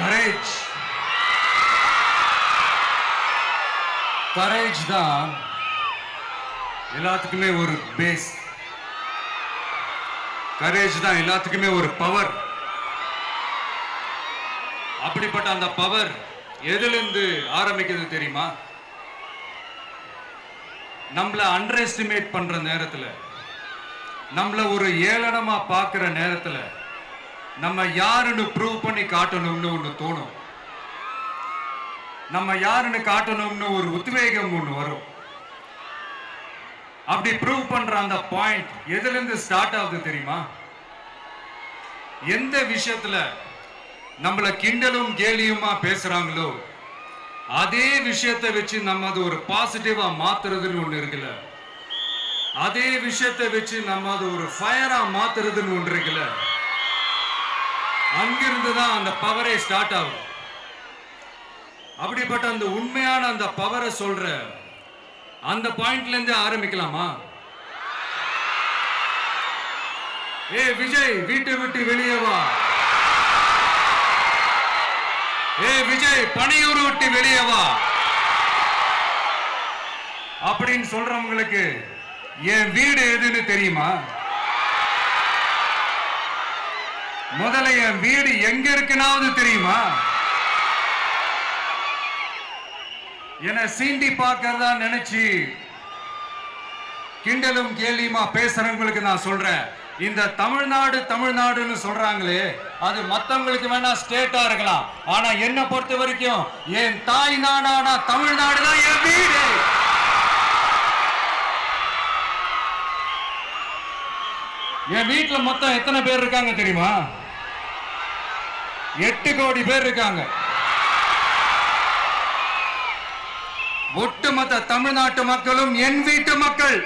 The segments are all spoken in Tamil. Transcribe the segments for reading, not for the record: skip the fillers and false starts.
கரேஜ் கரேஜ் தான் எல்லாத்துக்குமே ஒரு பேஸ். கரேஜ் தான் எல்லாத்துக்குமே ஒரு பவர். அப்படிப்பட்ட அந்த பவர் எதிலிருந்து ஆரம்பிக்கிறது தெரியுமா? நம்மள அண்டர் எஸ்டிமேட் பண்ற நேரத்துல, நம்மள ஒரு ஏளனமா பார்க்கிற நேரத்துல, நம்ம யாருன்னு ப்ரூவ் பண்ணி காட்டணும்னு ஒண்ணு தோணும். நம்ம யாருன்னு காட்டணும்னு ஒரு உத்வேகம் ஒண்ணு வரும். அப்படி ப்ரூவ் பண்ற அந்த பாயிண்ட் எதுல இருந்து ஸ்டார்ட் ஆகுது தெரியுமா? எந்த விஷயத்துல நம்மள கிண்டலும் கேலியுமா பேசுறாங்களோ அதே விஷயத்தை வச்சு நம்ம அது ஒரு பாசிட்டிவா மாத்துறதுன்னு ஒண்ணு இருக்குல்ல, அதே விஷயத்தை வச்சு நம்ம அது ஒரு ஃபயரா மாத்துறதுன்னு ஒன்று இருக்குல்ல, அங்கிருந்து தான் அந்த பவரே ஸ்டார்ட் ஆகும். அப்படிப்பட்ட அந்த உண்மையான அந்த பவரை சொல்ற அந்த பாயிண்ட்ல இருந்து ஆரம்பிக்கலாமா? ஏ விஜய், வீட்டை விட்டு வெளியே வா. ஏ விஜய், பனையூர் விட்டு வெளியே வா அப்படின்னு சொல்றவங்களுக்கு என் வீடு எதுன்னு தெரியுமா? முதல்ல என் வீடு எங்க இருக்குனாவது தெரியுமா? என சீண்டி பார்க்கறதா நினைச்சு கிண்டலும் கேலியுமா பேசுறவங்களுக்கு நான் சொல்றேன், இந்த தமிழ்நாடு தமிழ்நாடுன்னு சொல்றாங்களே, அது மத்தவங்களுக்கு வேணா ஸ்டேட்டா இருக்கலாம், ஆனா என்ன பொறுத்த வரைக்கும் என் தாய் நாடான தமிழ்நாடு தான் என் வீடு. என் வீட்டுல மொத்தம் எத்தனை பேர் இருக்காங்க தெரியுமா? 8 கோடி பேர் இருக்காங்க. ஒட்டுமொத்த தமிழ்நாட்டு மக்களும் என் வீட்டு மக்கள்,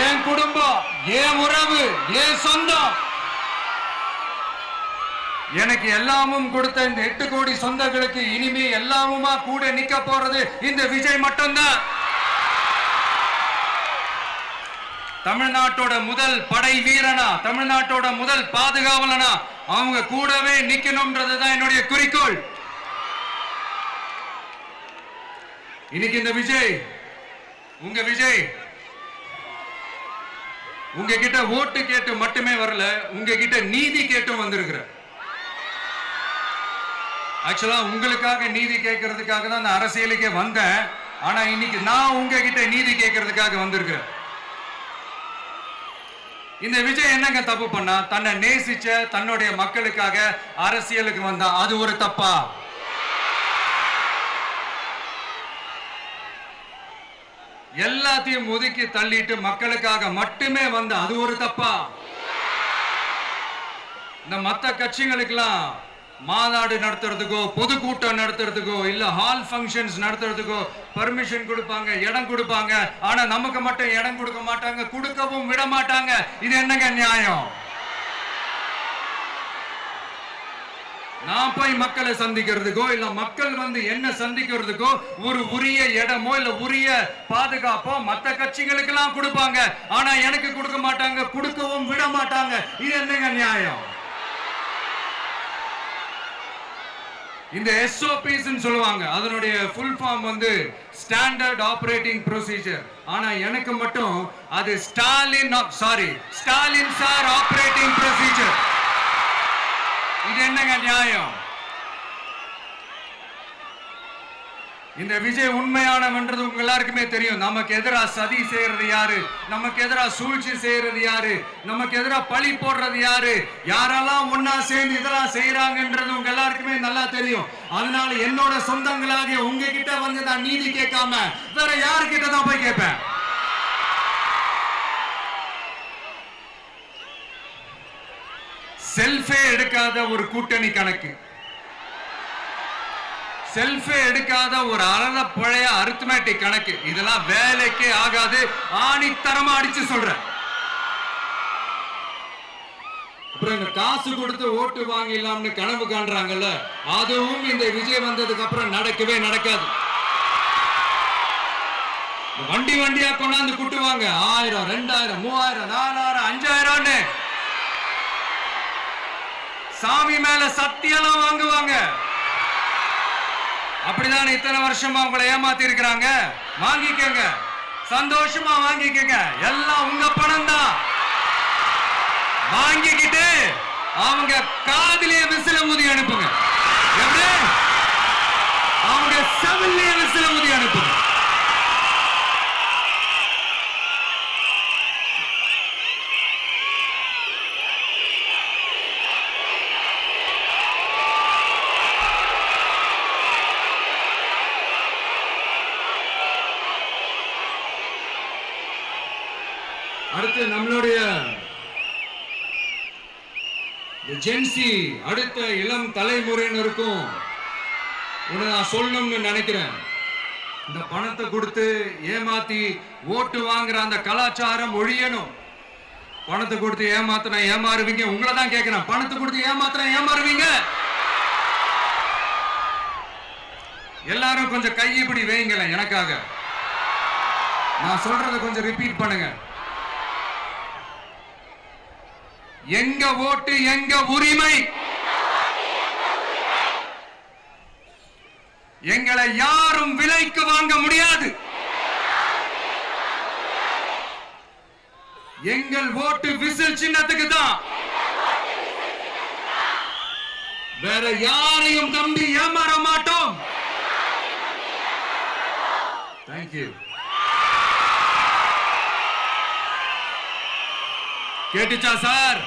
என் குடும்பம், என் உறவு, என் சொந்தம். எனக்கு எல்லாமும் கொடுத்த இந்த 8 கோடி சொந்தங்களுக்கு இனிமே எல்லாமுமா கூட நிக்க போறது இந்த விஜய் மட்டும்தான். தமிழ்நாட்டோட முதல் படை வீரனா, தமிழ்நாட்டோட முதல் பாதுகாவலனா அவங்க கூடவே நிக்கணும்ன்றதுதான் என்னுடைய குறிக்கோள். இன்னைக்கு இந்த விஜய், உங்க விஜய் உங்ககிட்ட ஓட்டு கேட்டு மட்டுமே வரல, உங்ககிட்ட நீதி கேட்டும் வந்திருக்கிற. ஆக்சுவலா உங்களுக்காக நீதி கேட்கறதுக்காக தான் நான் அரசியலுக்கே வந்தேன். ஆனா இன்னைக்கு நான் உங்ககிட்ட நீதி கேட்கறதுக்காக வந்திருக்கிறேன். இந்த விஜய் என்னங்க தப்பு பண்ணா? தன்னை நேசிச்ச தன்னுடைய மக்களுக்காக அரசியலுக்கு வந்தா அது ஒரு தப்பா? எல்லாத்தையும் ஒதுக்கி தள்ளிட்டு மக்களுக்காக மட்டுமே வந்த அது ஒரு தப்பா? இந்த மத்த கட்சிகளுக்கெல்லாம் மாநாடு நடத்துறதுக்கோ பொதுக்கூட்டம் நடத்துறதுக்கோ இல்ல ஹால் ஃபங்க்ஷன்ஸ் நடத்துறதுக்கோ பர்மிஷன் கொடுப்பாங்க, இடம் கொடுப்பாங்க. ஆனா நமக்கு மட்டும் இடம் கொடுக்க மாட்டாங்க, கொடுக்கவும் விட மாட்டாங்க. இது என்னங்க நியாயம்? நான் போய் மக்களை சந்திக்கிறதுக்கோ இல்ல மக்கள் வந்து என்ன சந்திக்கிறதுக்கோ ஒரு உரிய இடமோ இல்ல உரிய பாதுகாப்போ மத்த கட்சிகளுக்கு எல்லாம் கொடுப்பாங்க. ஆனா எனக்கு கொடுக்க மாட்டாங்க, கொடுக்கவும் விட மாட்டாங்க. இது என்னங்க நியாயம்? இந்த SOPs சொல்லுவாங்க, அதனுடைய ஃபுல் ஃபார்ம் வந்து ஸ்டாண்டர்ட் ஆபரேட்டிங் ப்ரொசீஜர். ஆனா எனக்கு மட்டும் அது ஸ்டாலின் சார் ஆபரேட்டிங் ப்ரொசீஜர். இது என்னங்க நியாயம்? இந்த விஜய் உண்மையானவன்றது உங்க எல்லாருக்குமே தெரியும். நமக்கு எதிராக சதி செய்யறது யாரு, நமக்கு எதிராக சூழ்ச்சி செய்யறது யாரு, நமக்கு எதிராக பழி போடுறது யாரு, யாரெல்லாம் ஒன்னா சேர்ந்து இதெல்லாம் செய்யறாங்கன்றது உங்க எல்லாருக்குமே நல்லா தெரியும். அதனால என்னோட சொந்தங்களாகிய உங்ககிட்ட வந்து நான் நீதி கேட்காம வேற யாருக்கிட்ட தான் போய் கேட்பேன்? செல்ஃபே எடுக்காத ஒரு கூட்டணி கணக்கு, செல்ஃபே எடுக்காத ஒரு அறத பழைய அரித்மெட்டிக் கணக்கு, இதெல்லாம் வேலைக்கே ஆகாது. ஆணித்தரமா அடிச்சு சொல்றேன். அப்புறம் இந்த காசு கொடுத்து ஓட்டு வாங்கிடலாம்னு கனவு காண்றாங்கல்ல, அதுவும் இந்த விஜய் வந்ததுக்கு அப்புறம் நடக்கவே நடக்காது. வண்டி வண்டியா கொண்டாந்து கூட்டுவாங்க, 1000, 2000, 3000, 4000, 5000. சாமி மேல சத்தியெல்லாம் வாங்குவாங்க. அப்படிதான் இத்தனை வருஷமா உங்களை ஏமாத்தி இருக்கிறாங்க. வாங்கிக்கங்க, சந்தோஷமா வாங்கிக்கங்க. எல்லாம் உங்க பணம் தான். வாங்கிக்கிட்டு அவங்க காதிலேயே விசில ஊதி அனுப்புங்க. எப்படி? அவங்க செவிலியே விசில ஊதி அனுப்புங்க. அடுத்து நம்மளுடைய ஜென்சி அடுத்த இளம் தலைமுறையினருக்கும் ஒன்று நான் சொல்லணும்னு நினைக்கிறேன். இந்த பணத்தை கொடுத்து ஏமாத்தி ஓட்டு வாங்குற அந்த கலாச்சாரம் ஒழியணும். பணத்தை கொடுத்து ஏமாத்தினா ஏமாறுவீங்க. உங்களை தான் கேட்கிறேன், பணத்தை கொடுத்து ஏமாத்தினா ஏமாறுவீங்க? எல்லாரும் கொஞ்சம் கை இப்படி வைங்களேன் எனக்காக. நான் சொல்றதை கொஞ்சம் ரிப்பீட் பண்ணுங்க. எங்க ஓட்டு எங்க உரிமை. எங்களை யாரும் விலைக்கு வாங்க முடியாது. எங்கள் ஓட்டு விசில் சின்னத்துக்கு தான். வேற யாரையும் நம்பி ஏமாற மாட்டோம். தேங்க்யூ. கேட்டுச்சா சார்?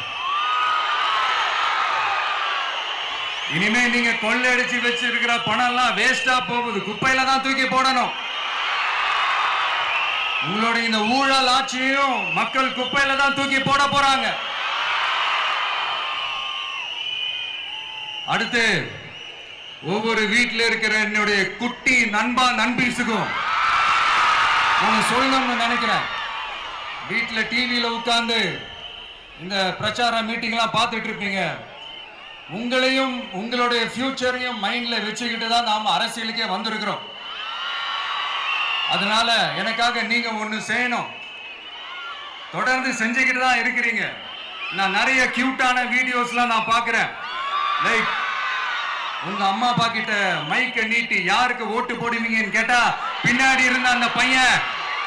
இனிமே நீங்க கொள்ளையடிச்சு வச்சிருக்கிற பணம் எல்லாம் வேஸ்டா போகுது. குப்பையில தான் தூக்கி போடணும். உங்களுடைய இந்த ஊழல் ஆட்சியும் மக்கள் குப்பையில தான் தூக்கி போட போறாங்க. அடுத்து ஒவ்வொரு வீட்டில் இருக்கிற என்னுடைய குட்டி நண்பா நண்பீஸுக்கும் நான் சொல்லணும்னு நினைக்கிறேன். வீட்டில் டிவியில உட்கார்ந்து இந்த பிரச்சார மீட்டிங்லாம் பார்த்துட்டு இருப்பீங்க. உங்களையும் உங்களுடைய ஃபியூச்சரையும் மைண்ட்ல வச்சுக்கிட்டு தான் நாம அரசியலுக்கே வந்திருக்கிறோம். அதனால எனக்காக நீங்க ஒண்ணு செய்யணும். தொடர்ந்து செஞ்சுக்கிட்டு தான் இருக்கிறீங்க. நான் நிறைய கியூட்டான வீடியோஸ்லாம் நான் பார்க்கிறேன். லைக் உங்க அம்மா அப்பா கிட்ட மைக்க நீட்டி யாருக்கு ஓட்டு போடுவீங்கன்னு கேட்டா பின்னாடி இருந்த அந்த பையன்,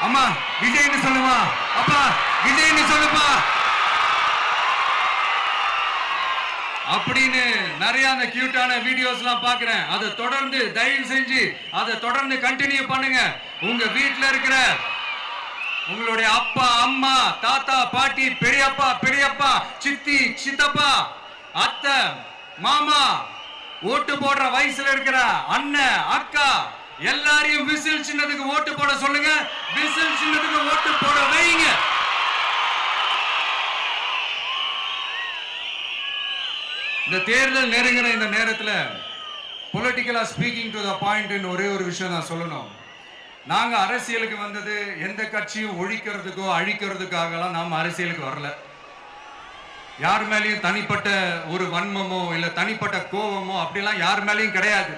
அம்மா விஜய்னு சொல்லுவா, அப்பா விஜய்னு சொல்லுப்பா அப்படின்னு நிறைய அந்த கியூட்டான வீடியோஸ்லாம் பார்க்கிறேன். அதை தொடர்ந்து தயவு செஞ்சு அதை தொடர்ந்து கண்டினியூ பண்ணுங்க. உங்க வீட்டில் இருக்கிற உங்களுடைய அப்பா அம்மா தாத்தா பாட்டி பெரியப்பா பெரியப்பா சித்தி சித்தப்பா அத்தை மாமா ஓட்டு போடுற வயசுல இருக்கிற அண்ணன் அக்கா எல்லாரையும் விசில் சின்னத்துக்கு ஓட்டு போட சொல்லுங்க. விசில் சின்னத்துக்கு ஓட்டு போட வைங்க. இந்த தேர்தல் நெருங்கிற இந்த நேரத்தில் பொலிட்டிக்கலா ஸ்பீக்கிங் டு த பாயிண்ட் ஒரே ஒரு விஷயம் நான் சொல்லணும். நாங்க அரசியலுக்கு வந்தது எந்த கட்சியும் ஒழிக்கிறதுக்கோ அழிக்கிறதுக்காகலாம் நாம் அரசியலுக்கு வரல. யார் மேலேயும் தனிப்பட்ட ஒரு வன்மமோ இல்ல தனிப்பட்ட கோபமோ அப்படிலாம் யார் மேலேயும் கிடையாது.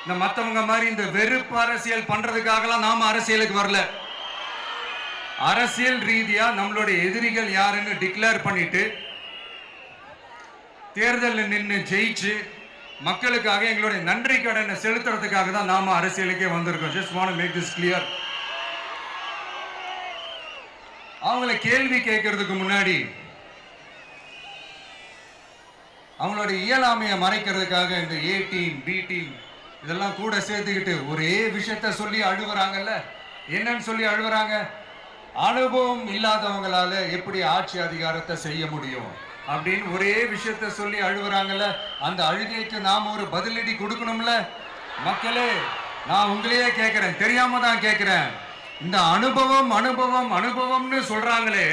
இந்த மற்றவங்க மாதிரி இந்த வெறுப்பு அரசியல் பண்றதுக்காகலாம் நாம அரசியலுக்கு வரல. அரசியல் ரீதியா நம்மளுடைய எதிரிகள் யாருன்னு டிக்ளேர் பண்ணிட்டு தேர்தலில் நின்று ஜெயிச்சு மக்களுக்காக எங்களுடைய நன்றி கடனை செலுத்துறதுக்காக தான் நாம அரசியலுக்கே வந்திருக்கோம். Just want to make this clear. அவங்களை கேள்வி கேட்கறதுக்கு முன்னாடி அவங்களுடைய இயலாமையை மறைக்கிறதுக்காக இந்த ஏ டீம் பி டீம் இதெல்லாம் கூட சேர்த்துக்கிட்டு ஒரே விஷயத்த சொல்லி அழுகுறாங்கல்ல. என்னன்னு சொல்லி அழுகுறாங்க? அனுபவம் இல்லாதவங்களால எப்படி ஆட்சி அதிகாரத்தை செய்ய முடியும் அப்படின்னு ஒரே விஷயத்த சொல்லி அழுகுறாங்கல்ல. அந்த அழுகைக்கு நாம ஒரு பதிலடி கொடுக்கணும்ல. மக்களே, நான் உங்களையே கேட்கிறேன், தெரியாம தான் கேட்கிறேன். இந்த அனுபவம் அனுபவம் அனுபவம்னு சொல்றாங்களே,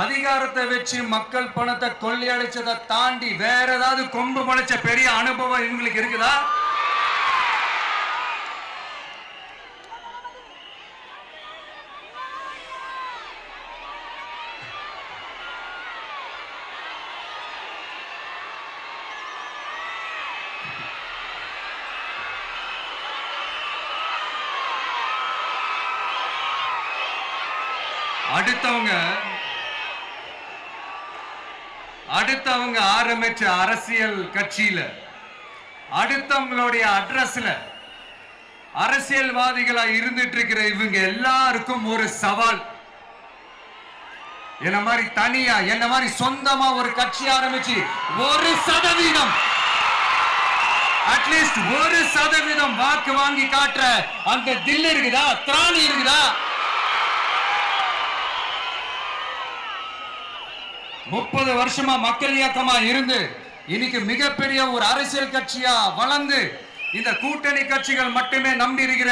அதிகாரத்தை வச்சு மக்கள் பணத்தை கொள்ளையடிச்சதை தாண்டி வேற ஏதாவது கொம்பு முளைச்ச பெரிய அனுபவம் இவங்களுக்கு இருக்குதா? அடுத்தவங்க ஆரம்பிச்ச அரசியல் கட்சியில, அடுத்தவங்களுடைய அட்ரஸ்ல அரசியல்வாதிகளா இருந்துட்டு இருக்கிற இவங்க எல்லாருக்கும் ஒரு சவால். என்ன மாதிரி தனியா, என்ன மாதிரி சொந்தமா ஒரு கட்சி ஆரம்பிச்சு 1% அட்லீஸ்ட் 1% வாக்கு வாங்கி காட்டுற அந்த தில் இருக்குதா, திராணி இருக்குதா? 30 வருஷமா மக்கள் இயக்கமா இருந்து இன்னைக்கு மிகப்பெரிய ஒரு அரசியல் கட்சியா வளர்ந்து இந்த கூட்டணி கட்சிகள் மட்டுமே நம்பி இருக்கிற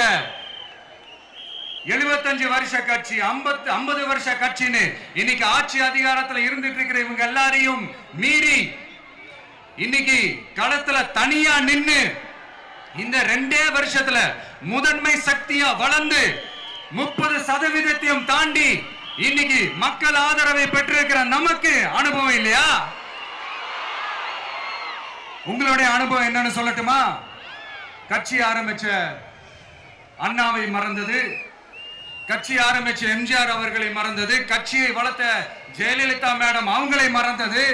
75 வருஷ கட்சி, 50 வருஷ கட்சின்னு இன்னைக்கு ஆட்சி அதிகாரத்தில் இருந்துட்டு இருக்கிற இவங்க எல்லாரையும் மீறி இன்னைக்கு களத்துல தனியா நின்னு இந்த 2 வருஷத்துல முதன்மை சக்தியா வளர்ந்து 30% தாண்டி இன்னைக்கு மக்கள் ஆதரவை பெற்றிருக்கிற நமக்கு அனுபவம் இல்லையா? உங்களுடைய அனுபவம் என்னன்னு சொல்லட்டுமா? கட்சி ஆரம்பிச்ச அண்ணாவை மறந்தது, கட்சி ஆரம்பிச்ச எம்ஜிஆர் அவர்களை மறந்தது, கட்சியை வளர்த்த ஜெயலலிதா மேடம் அவங்களை மறந்தது.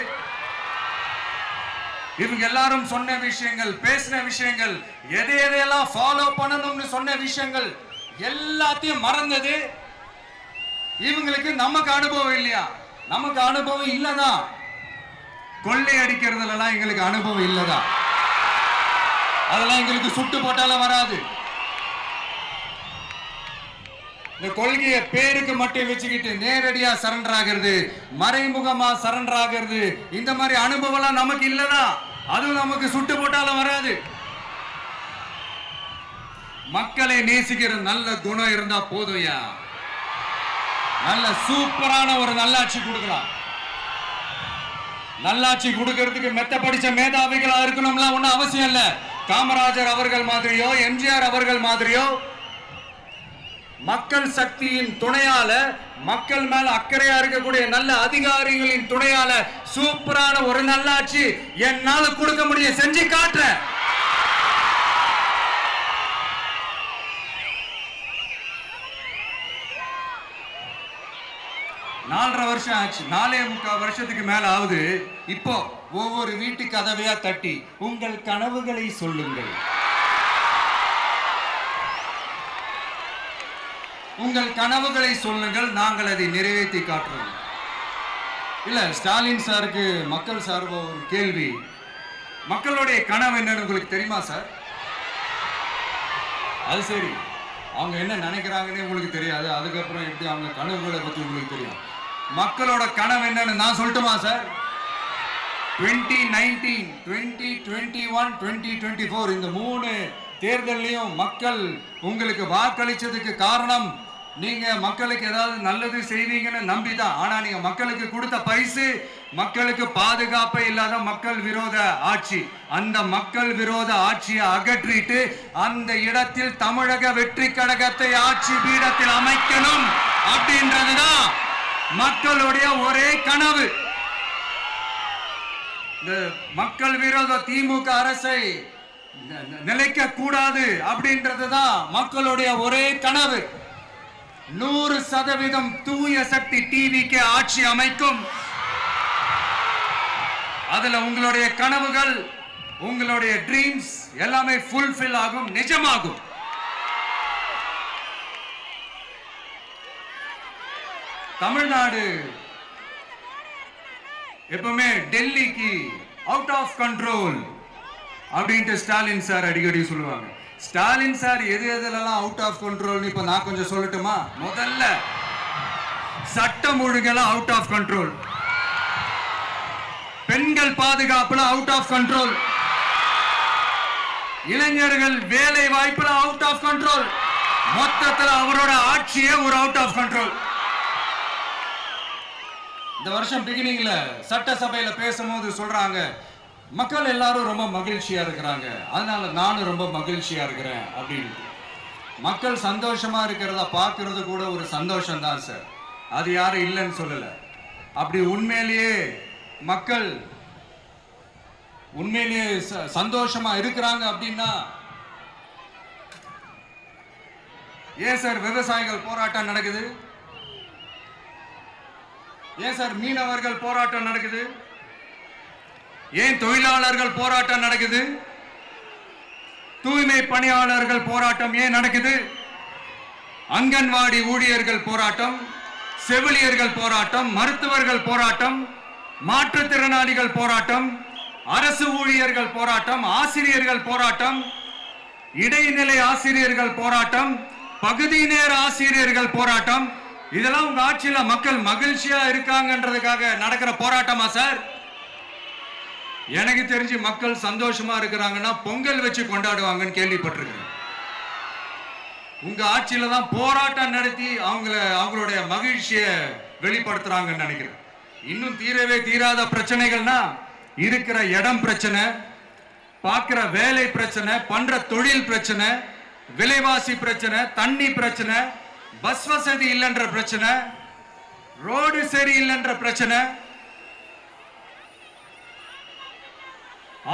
இவங்க எல்லாரும் சொன்ன விஷயங்கள், பேசின விஷயங்கள், எதையெல்லாம் ஃபாலோ பண்ணணும்னு சொன்ன விஷயங்கள் எல்லாத்தையும் மறந்தது. இவங்களுக்கு நமக்கு அனுபவம் இல்லையா? நமக்கு அனுபவம் இல்லதான். கொள்ளை அடிக்கிறதுல எங்களுக்கு அனுபவம் இல்லதான். அதெல்லாம் எங்களுக்கு சுட்டு போட்டாலும் வராது. இந்த கொள்கையை பேருக்கு மட்டும் வச்சுக்கிட்டு நேரடியா சரண்டர் ஆகிறது, மறைமுகமா சரண்டர் ஆகிறது, இந்த மாதிரி அனுபவம் நமக்கு இல்லதான். அதுவும் நமக்கு சுட்டு போட்டாலும் வராது. மக்களை நேசிக்கிற நல்ல குணம் இருந்தா போதும்யா. நல்ல சூப்பரான ஒரு நல்லாட்சி கொடுக்கலாம். நல்லாட்சி கொடுக்கிறதுக்கு மெத்த படிச்ச மேதாவிகளா இருக்கணும்லாம் ஒன்னும் அவசியம் இல்ல. காமராஜர் அவர்கள் மாதிரியோ, எம்ஜிஆர் அவர்கள் மாதிரியோ மக்கள் சக்தியின் துணையால, மக்கள் மேல அக்கறையா இருக்கக்கூடிய நல்ல அதிகாரிகளின் துணையால சூப்பரான ஒரு நல்லாட்சி என்னால கொடுக்க முடியும், செஞ்சு காட்டுறேன். நாலரை வருஷம் ஆச்சு, 4.25 வருஷத்துக்கு மேல ஆகுது. இப்போ ஒவ்வொரு வீட்டு கதவையா தட்டி உங்கள் கனவுகளை சொல்லுங்கள், உங்கள் கனவுகளை சொல்லுங்கள், நாங்கள் அதை நிறைவேற்றி காட்டுறோம். இல்ல, ஸ்டாலின் சாருக்கு மக்கள் சார்பா ஒரு கேள்வி. மக்களுடைய கனவு என்னன்னு உங்களுக்கு தெரியுமா சார்? அது சரி, அவங்க என்ன நினைக்கிறாங்கன்னு உங்களுக்கு தெரியாது, அதுக்கப்புறம் எப்படி அவங்க கனவுகளை பத்தி உங்களுக்கு தெரியும். மக்களோட கனவு என்னன்னு நான் சொல்லட்டுமா சார்? 2019, 2021, 2024 இந்த 3 தேர்தலையும் மக்கள் உங்களுக்கு வாக்களிச்சதுக்கு காரணம் நீங்க மக்களுக்கு ஏதாவது நல்லது செய்வீங்கன்னு நம்பிதான். ஆனா நீங்க மக்களுக்கு கொடுத்த பரிசு மக்களுக்கு பாதுகாப்பே இல்லாத மக்கள் விரோத ஆட்சி. அந்த மக்கள் விரோத ஆட்சியை அகற்றிட்டு அந்த இடத்தில் தமிழக வெற்றி கழகத்தை ஆட்சி பீடத்தில் அமைக்கணும் அப்படின்றதுதான் மக்களுடைய ஒரே கனவு. இந்த மக்கள் விரோத திமுக அரசை நிலைக்க கூடாது அப்படின்றதுதான் மக்களுடைய ஒரே கனவு. 100% தூய சக்தி டிவிக்கு ஆட்சி அமைக்கும். அதுல உங்களுடைய கனவுகள், உங்களுடைய ட்ரீம்ஸ் எல்லாமே ஃபுல்ஃபில் ஆகும், நிஜமாகும். தமிழ்நாடு எப்பவுமே டெல்லிக்கு அவுட் ஆஃப் கண்ட்ரோல் அப்படின்ட்டு ஸ்டாலின் சார் அடிக்கடி சொல்லுவாங்க. ஸ்டாலின் சார் எது எதுலாம் அவுட் ஆஃப் கண்ட்ரோல் இப்ப நான் கொஞ்சம் சொல்லட்டுமா? முதல்ல சட்டம் ஒழுங்கெல்லாம் அவுட் ஆஃப் கண்ட்ரோல், பெண்கள் பாதுகாப்புல அவுட் ஆஃப் கண்ட்ரோல், இளைஞர்கள் வேலை வாய்ப்புல அவுட் ஆஃப் கண்ட்ரோல், மொத்தத்தில் அவரோட ஆட்சியே ஒரு அவுட் ஆஃப் கண்ட்ரோல். இந்த வருஷம் பிகினிங்ல சட்டசபையில பேசும்போது சொல்றாங்க, மக்கள் எல்லாரும் ரொம்ப மகிழ்ச்சியா இருக்கிறாங்க, அதனால நானும் ரொம்ப மகிழ்ச்சியா இருக்கிறேன் அப்படின்னு. மக்கள் சந்தோஷமா இருக்கிறத பார்க்கறது கூட ஒரு சந்தோஷம் தான் சார், அது யாரும் இல்லைன்னு சொல்லல. அப்படி உண்மையிலேயே மக்கள் உண்மையிலேயே சந்தோஷமா இருக்கிறாங்க அப்படின்னா ஏன் சார் விவசாயிகள் போராட்டம் நடக்குது? ஏன் சார் மீனவர்கள் போராட்டம் நடக்குது? ஏன் தொழிலாளர்கள் போராட்டம் நடக்குது? தூய்மை பணியாளர்கள் போராட்டம் ஏன் நடக்குது? அங்கன்வாடி ஊழியர்கள் போராட்டம், செவிலியர்கள் போராட்டம், மருத்துவர்கள் போராட்டம், மாற்றுத்திறனாளிகள் போராட்டம், அரசு ஊழியர்கள் போராட்டம், ஆசிரியர்கள் போராட்டம், இடைநிலை ஆசிரியர்கள் போராட்டம், பகுதி நேர ஆசிரியர்கள் போராட்டம். இதெல்லாம் உங்க ஆட்சியில மக்கள் மகிழ்ச்சியா இருக்காங்கன்றதுக்காக நடக்கிற போராட்டமா சார்? எனக்கு தெரிஞ்சு மக்கள் சந்தோஷமா இருக்கிறாங்கன்னா பொங்கல் வச்சு கொண்டாடுவாங்கன்னு கேள்விப்பட்டிருக்கிறேன். உங்க ஆட்சியில தான் போராட்டம் நடத்தி அவங்களுடைய மகிழ்ச்சியை வெளிப்படுத்துறாங்கன்னு நினைக்கிறேன். இன்னும் தீரவே தீராத பிரச்சனைகள்னா இருக்கிற இடம் பிரச்சனை, பார்க்கிற வேலை பிரச்சனை, பண்ற தொழில் பிரச்சனை, விலைவாசி பிரச்சனை, தண்ணி பிரச்சனை, பஸ் வசதி இல்லைன்ற பிரச்சனை, ரோடு சரி இல்லைன்ற பிரச்சனை,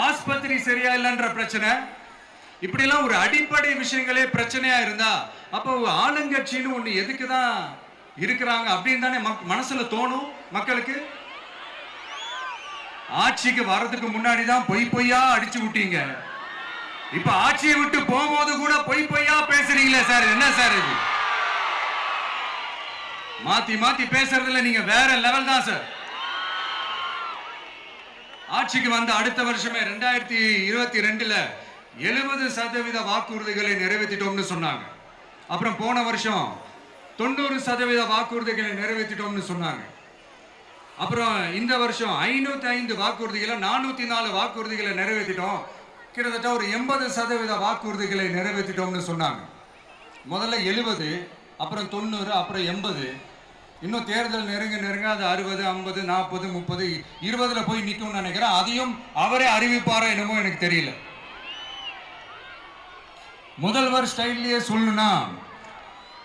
ஆஸ்பத்திரி சரியா இல்லைன்ற பிரச்சனை. இப்படி எல்லாம் ஒரு அடிப்படை விஷயங்களே பிரச்சனையா இருந்தா அப்போ ஆளுங்கட்சின்னு ஒண்ணு எதுக்குதான் இருக்கிறாங்க அப்படின்னு தானே மனசுல தோணும் மக்களுக்கு. ஆட்சிக்கு வர்றதுக்கு முன்னாடி தான் பொய்யா அடிச்சு விட்டீங்க. இப்ப ஆட்சியை விட்டு போகும்போது கூட பொய்யா பேசுறீங்களே சார், என்ன சார் இது? மாத்தி மாத்தி பேசுறதுல நீங்க வேற லெவல் தான் சார். ஆட்சிக்கு வந்த அடுத்த வருஷமே 2022ல 70% வாக்குறுதிகளை நிறைவேற்றிட்டோம்னு சொன்னாங்க. அப்புறம் போன வருஷம் 90% வாக்குறுதிகளை நிறைவேற்றிட்டோம்னு சொன்னாங்க. அப்புறம் இந்த வருஷம் 505 வாக்குறுதிகளை 404 வாக்குறுதிகளை நிறைவேற்றிட்டோம். கிட்டத்தட்ட ஒரு 80% வாக்குறுதிகளை நிறைவேற்றிட்டோம்னு சொன்னாங்க. முதல்ல 70, அப்புறம் 90, அப்புறம் 80. இன்னும் தேர்தல் நெருங்க அது 60, 50, 40, 30, 20ல போய் நிற்கும்னு நினைக்கிறேன். அதையும் அவரே அறிவிப்பாரா என்னமோ எனக்கு தெரியல. முதல்வர் ஸ்டைல்லையே சொல்லணும்னா,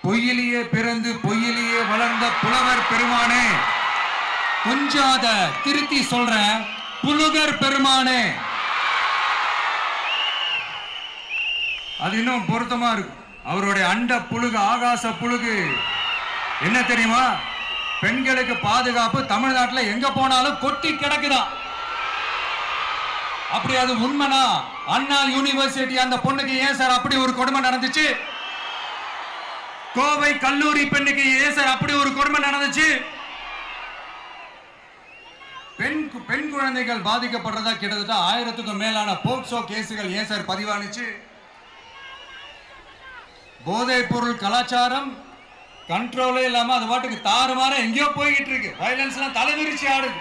பொய்யிலேயே பிறந்து பொய்யிலேயே வளர்ந்த புலவர் பெருமானே, கொஞ்சம் அத திருத்தி சொல்றேன், புலுகர் பெருமானே. அது இன்னும் பொருத்தமா இருக்கும். அவருடைய அண்ட புழுகு, ஆகாச புழுகு என்ன தெரியுமா? பெண்களுக்கு பாதுகாப்பு தமிழ்நாட்டில் எங்க போனாலும் கொட்டி கிடக்குதான். அப்படி அது உண்மைனா அண்ணா யூனிவர்சிட்டி அந்த பொண்ணுக்கு ஏன் சார் அப்படி ஒரு கொடுமை நடந்துச்சு? கோவை கல்லூரி பெண்ணுக்கு ஏன் சார் அப்படி ஒரு கொடுமை நடந்துச்சு? பெண் குழந்தைகள் பாதிக்கப்படுறதா கிட்டத்தட்ட 1000க்கும் மேலான போக்சோ கேசுகள் ஏன் சார் பதிவானுச்சு? போதைப் பொருள் கலாச்சாரம் கண்ட்ரோலே இல்லாம அது பாட்டுக்கு தாறுமாற எங்கேயோ போய்கிட்டு இருக்கு. வயலன்ஸ் எல்லாம் தலைவிரிச்சு ஆடுது.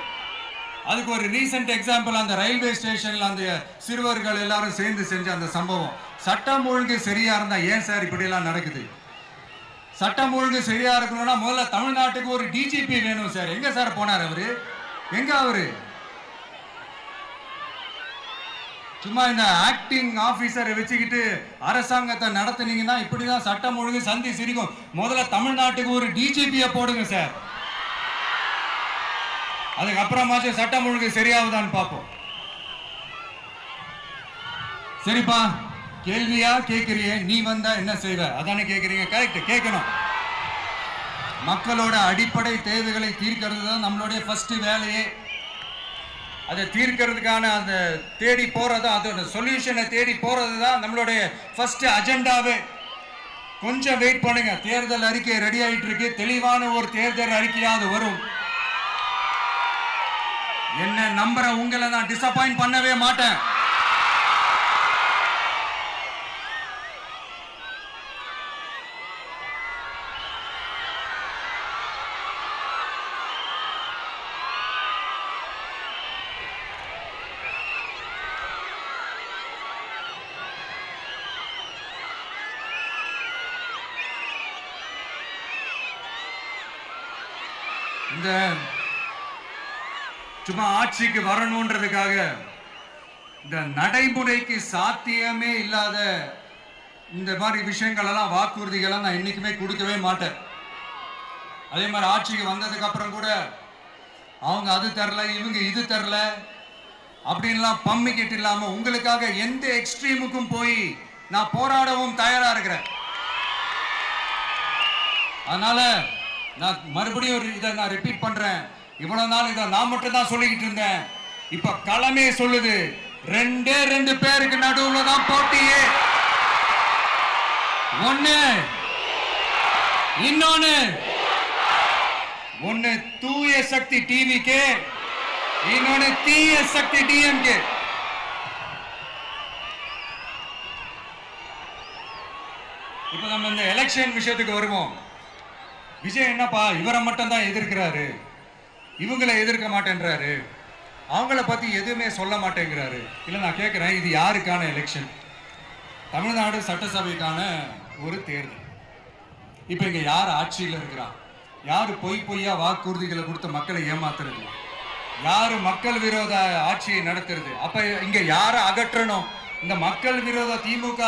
அதுக்கு ஒரு ரீசெண்ட் எக்ஸாம்பிள், அந்த ரயில்வே ஸ்டேஷன்ல அந்த சிறுவர்கள் எல்லாரும் சேர்ந்து செஞ்ச அந்த சம்பவம். சட்டம் ஒழுங்கு சரியா இருந்தா ஏன் சார் இப்படி எல்லாம் நடக்குது? சட்டம் ஒழுங்கு சரியா இருக்கணும்னா முதல்ல தமிழ்நாட்டுக்கு ஒரு டிஜிபி வேணும் சார். எங்க சார் போனார் அவரு? எங்க அவரு? சும்மா இந்த ஆக்டிங் ஆபீசரை வச்சுக்கிட்டு அரசாங்கத்தை நடத்துனீங்கன்னா இப்படிதான் சட்டம் ஒழுங்கு சந்தி சிரிக்கும். முதல்ல தமிழ்நாட்டுக்கு ஒரு டிஜிபியை போடுங்க சார். அதுக்கப்புறமாச்சும் சட்டம் ஒழுங்கு சரியாகுதான்னு பார்ப்போம். சரிப்பா, கேள்வியா கேட்கிறியே, நீ வந்தா என்ன செய்வ அதானே கேட்கறீங்க. கரெக்ட், கேட்கணும். மக்களோட அடிப்படை தேவைகளை தீர்க்கிறது தான் நம்மளுடைய ஃபர்ஸ்ட் வேலையே. அதை தீர்க்கிறதுக்கான அந்த தேடி போறது, அதோட சொல்யூஷனை தேடி போறது தான் நம்மளுடைய ஃபர்ஸ்ட் அஜெண்டாவே. கொஞ்சம் வெயிட் பண்ணுங்க, தேர்தல் அறிக்கை ரெடி ஆயிட்டு இருக்கு. தெளிவான ஒரு தேர்தல் அறிக்கையாவது வரும். என்ன நம்புற உங்களை நான் டிசப்பாயிண்ட் பண்ணவே மாட்டேன். இந்த சும்மா ஆட்சிக்கு வரணும்ன்றதுக்காக இந்த நடைமுறைக்கு சாத்தியமே இல்லாத இந்த மாதிரி விஷயங்கள் எல்லாம், வாக்குறுதிகளை நான் என்னைக்குமே கொடுக்கவே மாட்டேன். அதே மாதிரி ஆட்சிக்கு வந்ததுக்கு அப்புறம் கூட அவங்க அது தரல, இவங்க இது தரல அப்படின்லாம் பம்மிக்கிட்டு இல்லாம உங்களுக்காக எந்த எக்ஸ்ட்ரீமுக்கும் போய் நான் போராடவும் தயாரா இருக்கிறேன். அதனால நான் மறுபடியும் இதை நான் ரிப்பீட் பண்றேன். இவ்வளவு நாள் இதை நான் மட்டும் தான் சொல்லிக்கிட்டு இருந்தேன். இப்ப களமே சொல்லுது, ரெண்டே ரெண்டு பேருக்கு நடுவுல தான் போட்டியே. ஒண்ணு தூய சக்தி டிவிக்கு, இன்னொன்னு தீய சக்தி டிஎம்கே. இப்ப நம்ம இந்த எலெக்ஷன் விஷயத்துக்கு வருவோம். விஜய் என்னப்பா இவரை மட்டும் தான் எதிர்க்கிறாரு, இவங்களை எதிர்க்க மாட்டேன்றாரு, அவங்கள பத்தி எதுவுமே சொல்ல மாட்டேங்கிறாரு. இல்ல நான் கேட்கிறேன், இது யாருக்கான எலெக்ஷன்? தமிழ்நாடு சட்டசபைக்கான ஒரு தேர்தல். இப்ப இங்க யார் ஆட்சியில் இருக்கிறா? யாரு பொய்யா வாக்குறுதிகளை கொடுத்து மக்களை ஏமாத்துறது? யாரு மக்கள் விரோத ஆட்சியை நடத்துறது? அப்ப இங்க யாரை அகற்றணும்? இந்த மக்கள் விரோத திமுக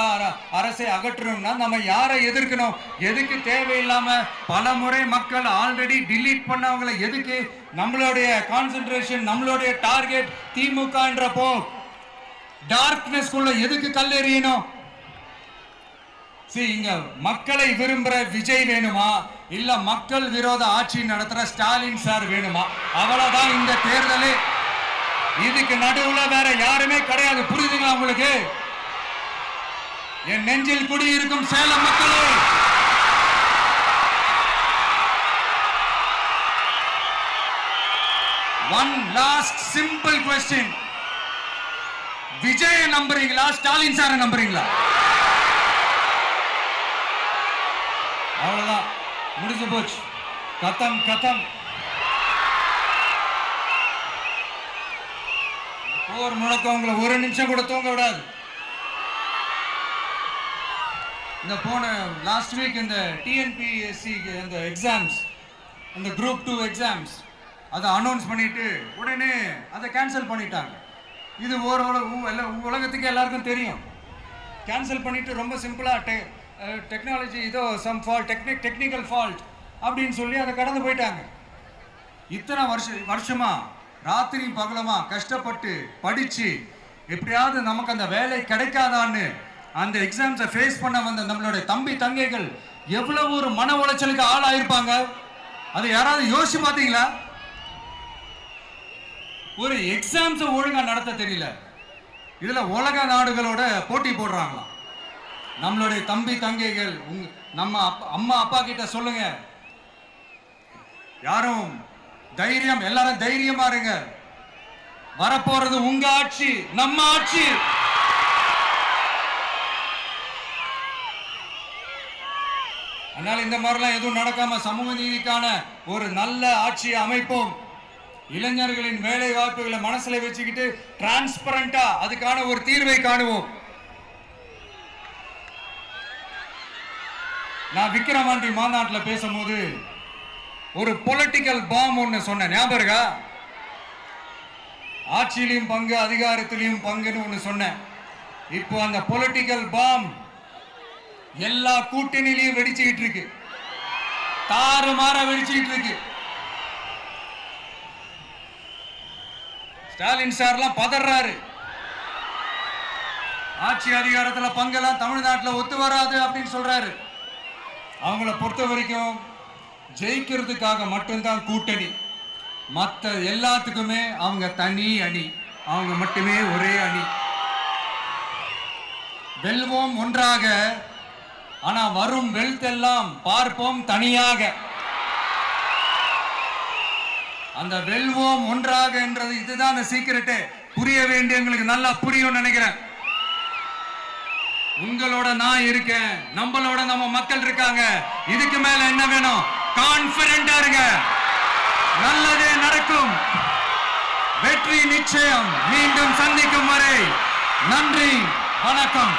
அரசை அகற்றணும்னா நம்ம யாரை எதிர்க்கணும்? எதுக்கு தேவையில்லாம பல முறை மக்கள் ஆல்ரெடி டிலீட் பண்ணவங்களை எதுக்கு நம்மளுடைய கான்சென்ட்ரேஷன், நம்மளுடைய டார்கெட் திமுகன்றப்போ டார்க்னஸ் குள்ள எதுக்கு கல்லெறியணும்? இங்க மக்களை விரும்புற விஜய் வேணுமா, இல்ல மக்கள் விரோத ஆட்சி நடத்துற ஸ்டாலின் சார் வேணுமா? அவ்வளவுதான் இந்த தேர்தல். இதுக்கு நடுவுல வேற யாருமே கிடையாது. புரியுதுங்களா உங்களுக்கு? என் நெஞ்சில் குடியிருக்கும் சேலம் மக்களே, one last simple question, Vijay நம்புறீங்களா ஸ்டாலின் சார் நம்புறீங்களா? அவ்வளவுதான், முடிஞ்சு போச்சு, கதம் கதம். போர் முழக்கவங்களை ஒரு நிமிஷம் கூட தூங்க விடாது. இந்த போன லாஸ்ட் வீக் இந்த டிஎன்பிஎஸ்சி இந்த எக்ஸாம்ஸ், இந்த குரூப் 2 எக்ஸாம்ஸ் அதை அனௌன்ஸ் பண்ணிட்டு உடனே அதை கேன்சல் பண்ணிட்டாங்க. இது உலகத்துக்கு எல்லாருக்கும் தெரியும். கேன்சல் பண்ணிட்டு ரொம்ப சிம்பிளா டெக்னாலஜி இதோ சம் ஃபால்ட், டெக்னிக்கல் ஃபால்ட் அப்படின்னு சொல்லி அதை கடந்து போயிட்டாங்க. இத்தனை வருஷமா ராத்திரி பகலமா கஷ்டப்பட்டு படிச்சு எப்படியாவது நமக்கு அந்த வேலை கிடைக்காதான்னு அந்த எக்ஸாம்ஸை ஃபேஸ் பண்ண வந்த நம்மளுடைய தம்பி தங்கைகள் எவ்வளவு ஒரு மன உளைச்சலுக்கு ஆளாயிருப்பாங்க. அதை யாராவது யோசிச்சு பார்த்தீங்களா? ஒரு எக்ஸாம்ஸை ஒழுங்கா நடத்த தெரியல, இதுல உலக நாடுகளோட போட்டி போடுறாங்களாம். நம்மளுடைய தம்பி தங்கைகள் நம்ம அம்மா அப்பா கிட்ட சொல்லுங்க, யாரும் தைரியம், எல்லாரும் தைரியமா இருங்க. வரப்போறது உங்க ஆட்சி, நம்ம ஆட்சி. அதனால இந்த மாதிரிலாம் எதுவும் நடக்காம சமூக நீதிக்கான ஒரு நல்ல ஆட்சியை அமைப்போம். இளைஞர்களின் வேலை வாய்ப்புகளை மனசுல வச்சுக்கிட்டு டிரான்ஸ்பரண்டா அதுக்கான ஒரு தீர்வை காணுவோம். நான் விக்கிரவாண்டி மாநாட்டில் பேசும்போது ஒரு பொலிட்டிக்கல் பாம் ஒன்று சொன்னேன், ஞாபகம் இருக்கா? ஆட்சியிலையும் பங்கு, அதிகாரத்திலையும் பங்குன்னு ஒன்று சொன்னேன். இப்போ அந்த பொலிட்டிக்கல் பாம் எல்லா கூட்டணியிலையும் வெடிச்சுக்கிட்டு இருக்கு, தாறுமாற வெடிச்சுக்கிட்டு இருக்கு. ஸ்டாலின் சார்லாம் பதறாரு, ஆட்சி அதிகாரத்தில் பங்கெல்லாம் தமிழ்நாட்டில் ஒத்து வராது அப்படின்னு சொல்றாரு. அவங்கள பொறுத்த வரைக்கும் ஜெயிக்கிறதுக்காக மட்டும்தான் கூட்டணி, மற்ற எல்லாத்துக்குமே அவங்க தனி அணி, அவங்க மட்டுமே ஒரே அணி. வெல்வோம் ஒன்றாக, ஆனா வரும் வெல்த் எல்லாம் பார்ப்போம் தனியாக. அந்த வெல்வோம் ஒன்றாக என்றது இதுதான் அந்த சீக்கிரட்டே. புரிய வேண்டியவங்களுக்கு நல்லா புரியும் நினைக்கிறேன். உங்களோட நான் இருக்கேன், நம்மளோட நம்ம மக்கள் இருக்காங்க. இதுக்கு மேல என்ன வேணும்? கான்பிடென்டா இருங்க, நல்லதே நடக்கும், வெற்றி நிச்சயம். மீண்டும் சந்திக்கும் வரை நன்றி, வணக்கம்.